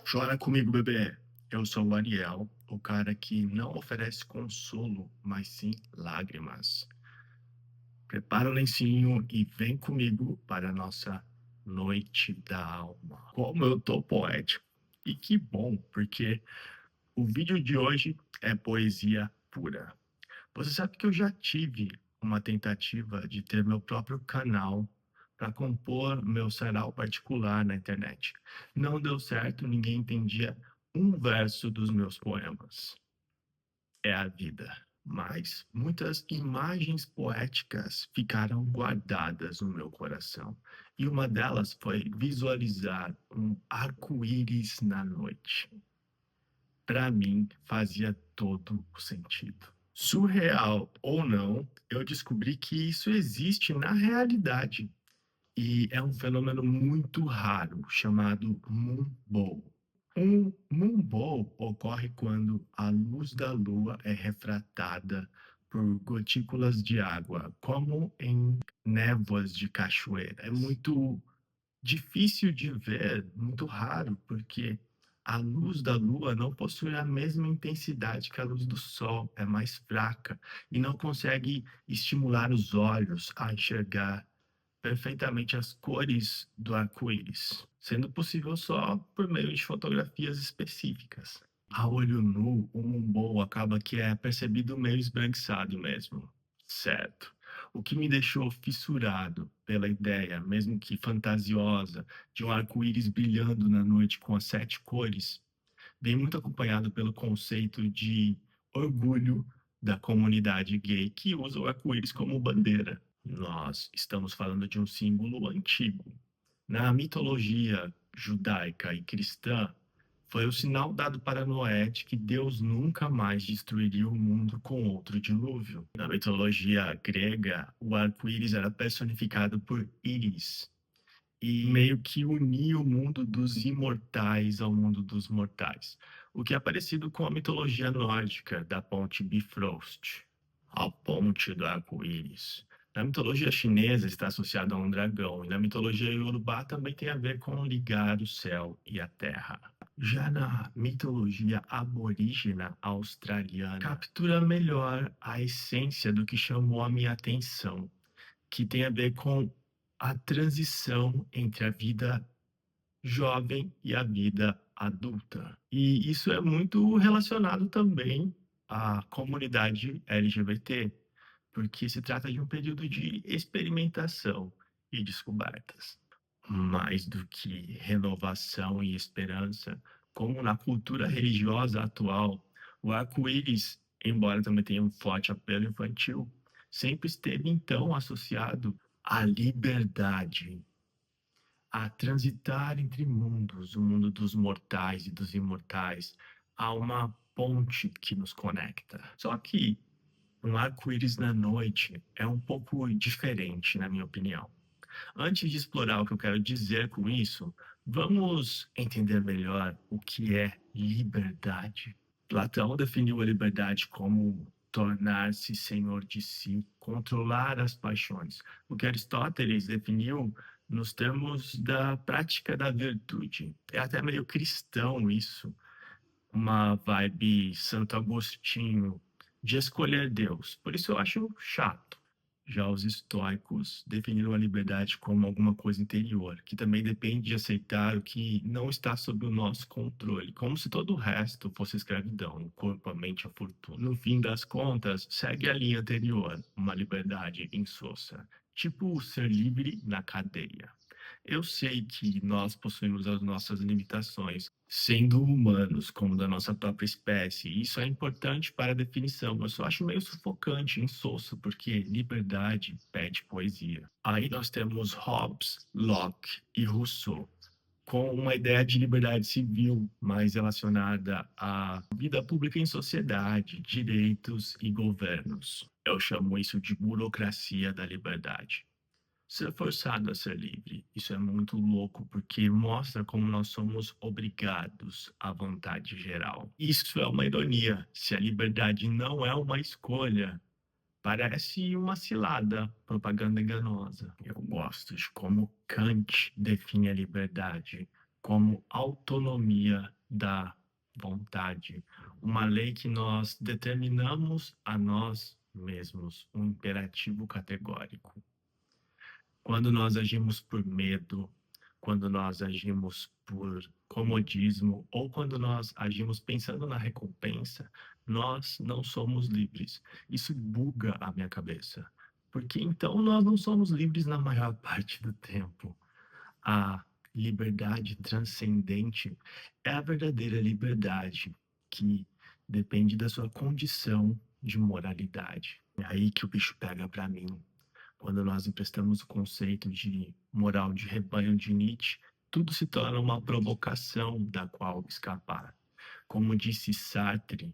Chora comigo, bebê. Eu sou o Ariel, o cara que não oferece consolo, mas sim lágrimas. Prepara o lencinho e vem comigo para a nossa noite da alma. Como eu tô poético. E que bom, porque o vídeo de hoje é poesia pura. Você sabe que eu já tive uma tentativa de ter meu próprio canal para compor meu sarau particular na internet. Não deu certo, ninguém entendia um verso dos meus poemas. É a vida. Mas muitas imagens poéticas ficaram guardadas no meu coração. E uma delas foi visualizar um arco-íris na noite. Para mim, fazia todo o sentido. Surreal ou não, eu descobri que isso existe na realidade e é um fenômeno muito raro chamado Moonbow. Um Moonbow ocorre quando a luz da lua é refratada por gotículas de água, como em névoas de cachoeira. É muito difícil de ver, muito raro, porque a luz da lua não possui a mesma intensidade que a luz do sol, é mais fraca e não consegue estimular os olhos a enxergar perfeitamente as cores do arco-íris, sendo possível só por meio de fotografias específicas. A olho nu, o Mumbo acaba que é percebido meio esbranquiçado mesmo, certo? O que me deixou fissurado pela ideia, mesmo que fantasiosa, de um arco-íris brilhando na noite com as 7 cores, vem muito acompanhado pelo conceito de orgulho da comunidade gay que usa o arco-íris como bandeira. Nós estamos falando de um símbolo antigo. Na mitologia judaica e cristã, foi o sinal dado para Noé de que Deus nunca mais destruiria o mundo com outro dilúvio. Na mitologia grega, o arco-íris era personificado por Íris, e meio que unia o mundo dos imortais ao mundo dos mortais, o que é parecido com a mitologia nórdica da ponte Bifrost, a ponte do arco-íris. Na mitologia chinesa está associado a um dragão, e na mitologia iorubá também tem a ver com ligar o céu e a terra. Já na mitologia aborígena australiana, captura melhor a essência do que chamou a minha atenção, que tem a ver com a transição entre a vida jovem e a vida adulta. E isso é muito relacionado também à comunidade LGBT, porque se trata de um período de experimentação e descobertas. Mais do que renovação e esperança, como na cultura religiosa atual, o arco-íris, embora também tenha um forte apelo infantil, sempre esteve então associado à liberdade, a transitar entre mundos, o mundo dos mortais e dos imortais, há uma ponte que nos conecta. Só que um arco-íris na noite é um pouco diferente, na minha opinião. Antes de explorar o que eu quero dizer com isso, vamos entender melhor o que é liberdade. Platão definiu a liberdade como tornar-se senhor de si, controlar as paixões. O que Aristóteles definiu nos termos da prática da virtude. É até meio cristão isso, uma vibe Santo Agostinho de escolher Deus. Por isso eu acho chato. Já os estoicos definiram a liberdade como alguma coisa interior, que também depende de aceitar o que não está sob o nosso controle, como se todo o resto fosse escravidão, o corpo, a mente, a fortuna. No fim das contas, segue a linha anterior, uma liberdade insossa, tipo ser livre na cadeia. Eu sei que nós possuímos as nossas limitações, sendo humanos, como da nossa própria espécie. E isso é importante para a definição. Eu só acho meio sufocante, insosso, porque liberdade pede poesia. Aí nós temos Hobbes, Locke e Rousseau, com uma ideia de liberdade civil mais relacionada à vida pública em sociedade, direitos e governos. Eu chamo isso de burocracia da liberdade. Ser forçado a ser livre, isso é muito louco, porque mostra como nós somos obrigados à vontade geral. Isso é uma ironia. Se a liberdade não é uma escolha, parece uma cilada, propaganda enganosa. Eu gosto de como Kant define a liberdade como autonomia da vontade, uma lei que nós determinamos a nós mesmos, um imperativo categórico. Quando nós agimos por medo, quando nós agimos por comodismo ou quando nós agimos pensando na recompensa, nós não somos livres. Isso buga a minha cabeça, porque então nós não somos livres na maior parte do tempo. A liberdade transcendente é a verdadeira liberdade que depende da sua condição de moralidade. É aí que o bicho pega para mim. Quando nós emprestamos o conceito de moral de rebanho de Nietzsche, tudo se torna uma provocação da qual escapar. Como disse Sartre,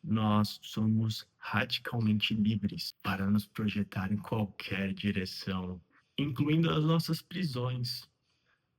nós somos radicalmente livres para nos projetar em qualquer direção, incluindo as nossas prisões.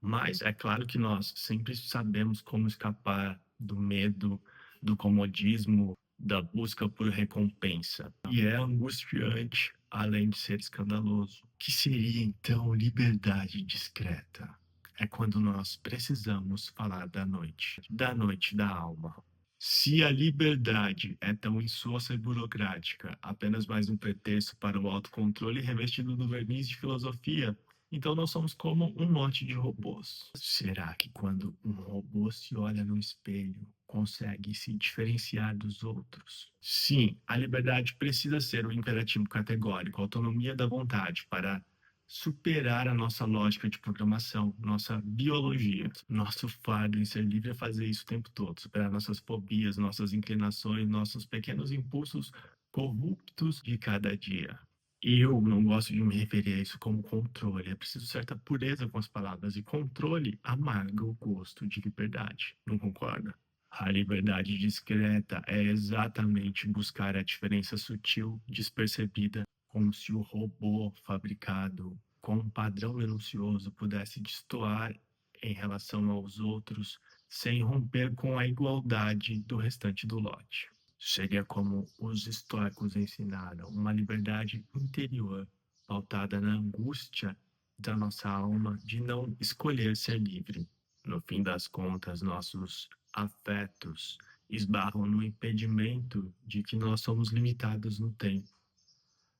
Mas é claro que nós sempre sabemos como escapar do medo, do comodismo, da busca por recompensa. E é angustiante, além de ser escandaloso. O que seria então liberdade discreta? É quando nós precisamos falar da noite da alma. Se a liberdade é tão insossa e burocrática, apenas mais um pretexto para o autocontrole revestido do verniz de filosofia, então nós somos como um lote de robôs. Será que quando um robô se olha no espelho, consegue se diferenciar dos outros? Sim, a liberdade precisa ser um imperativo categórico, a autonomia da vontade para superar a nossa lógica de programação, nossa biologia. Nosso fardo em ser livre é fazer isso o tempo todo, superar nossas fobias, nossas inclinações, nossos pequenos impulsos corruptos de cada dia. Eu não gosto de me referir a isso como controle. É preciso certa pureza com as palavras, e controle amarga o gosto de liberdade. Não concorda? A liberdade discreta é exatamente buscar a diferença sutil, despercebida, como se o robô fabricado com um padrão minucioso pudesse destoar em relação aos outros sem romper com a igualdade do restante do lote. Seria como os estoicos ensinaram, uma liberdade interior, pautada na angústia da nossa alma de não escolher ser livre. No fim das contas, nossos afetos esbarram no impedimento de que nós somos limitados no tempo.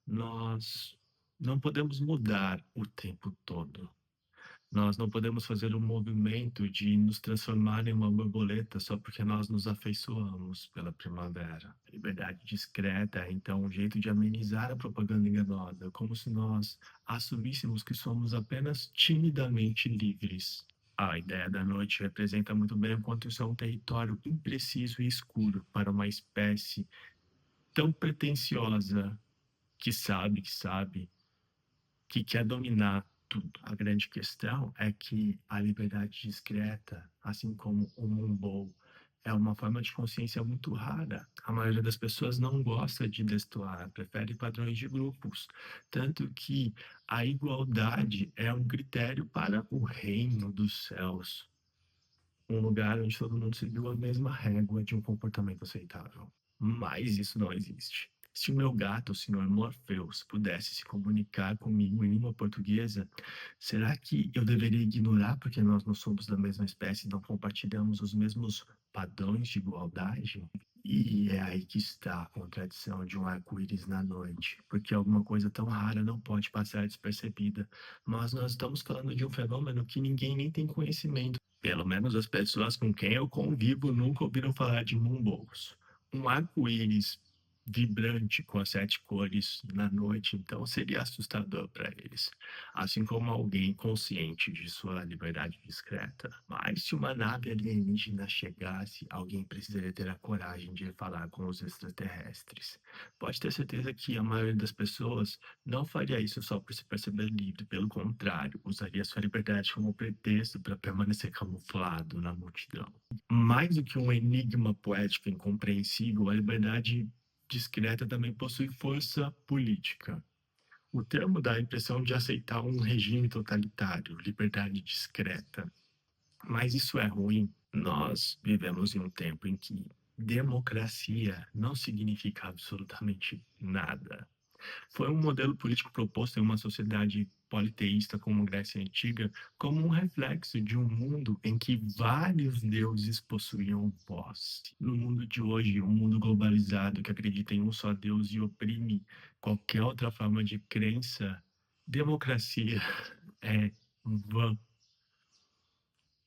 Nós não podemos mudar o tempo todo. Nós não podemos fazer um movimento de nos transformar em uma borboleta só porque nós nos afeiçoamos pela primavera. A liberdade discreta é, então, um jeito de amenizar a propaganda enganosa, como se nós assumíssemos que somos apenas timidamente livres. A ideia da noite representa muito bem o quanto isso é um território impreciso e escuro para uma espécie tão pretensiosa que quer dominar tudo. A grande questão é que a liberdade discreta, assim como o Mumble, é uma forma de consciência muito rara. A maioria das pessoas não gosta de destoar, prefere padrões de grupos. Tanto que a igualdade é um critério para o reino dos céus, um lugar onde todo mundo seguiu a mesma régua de um comportamento aceitável. Mas isso não existe. Se o meu gato, o senhor Morpheus, pudesse se comunicar comigo em língua portuguesa, será que eu deveria ignorar porque nós não somos da mesma espécie e não compartilhamos os mesmos padrões de igualdade? E é aí que está a contradição de um arco-íris na noite, porque alguma coisa tão rara não pode passar despercebida, mas nós estamos falando de um fenômeno que ninguém nem tem conhecimento. Pelo menos as pessoas com quem eu convivo nunca ouviram falar de Moonbows. Um arco-íris vibrante com as 7 cores na noite, então seria assustador para eles, assim como alguém consciente de sua liberdade discreta. Mas se uma nave alienígena chegasse, alguém precisaria ter a coragem de falar com os extraterrestres. Pode ter certeza que a maioria das pessoas não faria isso só por se perceber livre, pelo contrário, usaria sua liberdade como pretexto para permanecer camuflado na multidão. Mais do que um enigma poético incompreensível, a liberdade discreta também possui força política. O termo dá a impressão de aceitar um regime totalitário, liberdade discreta. Mas isso é ruim. Nós vivemos em um tempo em que democracia não significa absolutamente nada. Foi um modelo político proposto em uma sociedade politeísta como Grécia Antiga, como um reflexo de um mundo em que vários deuses possuíam voz. No mundo de hoje, um mundo globalizado que acredita em um só Deus e oprime qualquer outra forma de crença, democracia é vã.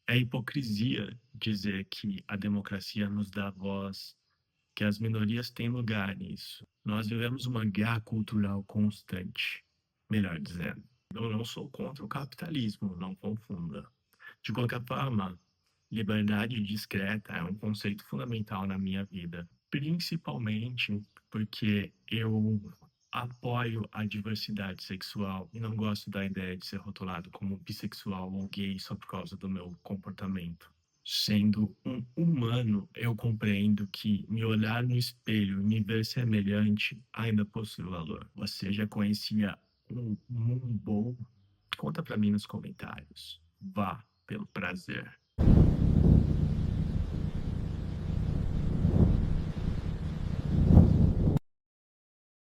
É hipocrisia dizer que a democracia nos dá voz, que as minorias têm lugar nisso. Nós vivemos uma guerra cultural constante, melhor dizendo. Eu não sou contra o capitalismo, não confunda. De qualquer forma, liberdade discreta é um conceito fundamental na minha vida, principalmente porque eu apoio a diversidade sexual e não gosto da ideia de ser rotulado como bissexual ou gay só por causa do meu comportamento. Sendo um humano, eu compreendo que me olhar no espelho e me ver semelhante ainda possui valor. Você já conhecia um Mumbo? Conta pra mim nos comentários. Vá pelo prazer.